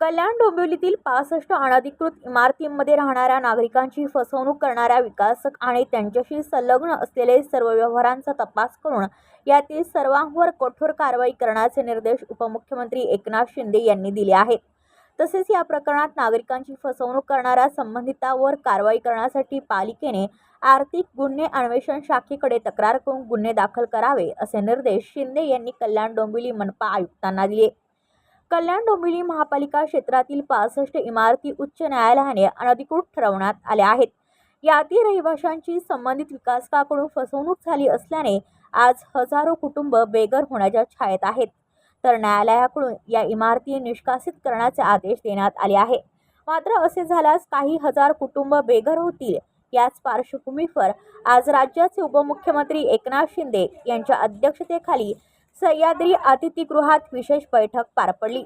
कल्याण डोंबिवलीतील 65 अनधिकृत इमारतींमध्ये राहणाऱ्या नागरिकांची फसवणूक करणाऱ्या विकासक आणि त्यांच्याशी संलग्न असलेले सर्व व्यवहारांचा तपास करून यातील सर्वांवर कठोर कारवाई करण्याचे निर्देश उपमुख्यमंत्री एकनाथ शिंदे यांनी दिले आहेत। तसेच या प्रकरणात नागरिकांची फसवणूक करणाऱ्या संबंधितांवर कारवाई करण्यासाठी पालिकेने आर्थिक गुन्हे अन्वेषण शाखेकडे तक्रार करून गुन्हे दाखल करावे असे निर्देश शिंदे यांनी कल्याण डोंबिवली मनपा आयुक्तांना दिले। कल्याण डोंबिवली महापालिका क्षेत्रातील 65 इमारती उच्च न्यायालयाने अनधिकृत ठरवण्यात आल्या आहेत। यातील रहिवाशांची संबंधित विकासकाकडून फसवणूक झाली असल्याने आज हजारो कुटुंब बेघर होण्याच्या छायेत आहेत। तर न्यायालयाकडून या इमारती निष्कासित करण्याचे आदेश देण्यात आले आहे। मात्र असे झाल्यास काही हजार कुटुंब बेघर होतील। याच पार्श्वभूमीवर आज राज्याचे उपमुख्यमंत्री एकनाथ शिंदे यांच्या अध्यक्षतेखाली सह्याद्री अतिथीगृहात विशेष बैठक पार पडली।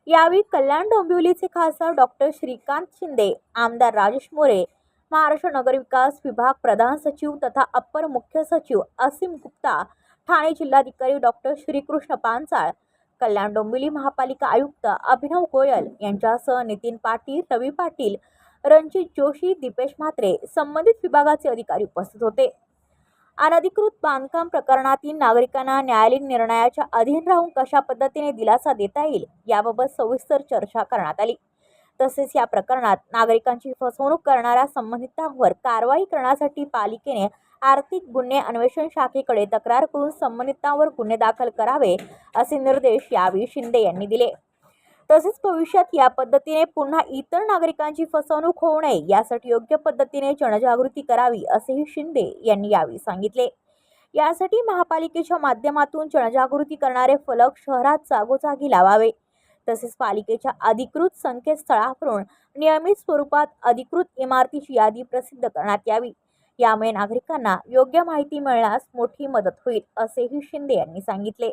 यावेळी कल्याण डोंबिवलीचे खासदार डॉक्टर श्रीकांत शिंदे, आमदार राजेश मोरे, महाराष्ट्र नगरविकास विभाग प्रधान सचिव तथा अप्पर मुख्य सचिव असीम गुप्ता, ठाणे जिल्हाधिकारी डॉक्टर श्रीकृष्ण पांचाळ, कल्याण डोंबिवली महापालिका आयुक्त अभिनव गोयल यांच्यासह नितीन पाटील, रवी पाटील, रणजित जोशी, दीपेश म्हात्रे, संबंधित विभागाचे अधिकारी उपस्थित होते। अनधिकृत बांधकाम प्रकरणातील नागरिकांना न्यायालयीन निर्णयाच्या अधीन राहून कशा पद्धतीने दिलासा देता येईल याबाबत सविस्तर चर्चा करण्यात आली। तसेच या प्रकरणात नागरिकांची फसवणूक करणाऱ्या संबंधितांवर कारवाई करण्यासाठी पालिकेने आर्थिक गुन्हे अन्वेषण शाखेकडे तक्रार करून संबंधितांवर गुन्हे दाखल करावे असे निर्देश यावेळी शिंदे यांनी दिले। तसेच भविष्यात या पद्धतीने पुन्हा इतर नागरिकांची फसवणूक होऊ नये यासाठी योग्य पद्धतीने जनजागृती करावी असेही शिंदे यांनी यावेळी सांगितले। यासाठी महापालिकेच्या माध्यमातून जनजागृती करणारे फलक शहरात जागोजागी लावावे। तसेच पालिकेच्या अधिकृत संकेतस्थळावरून नियमित स्वरूपात अधिकृत इमारतीची यादी प्रसिद्ध करण्यात यावी। यामुळे नागरिकांना योग्य माहिती मिळण्यास मोठी मदत होईल असेही शिंदे यांनी सांगितले।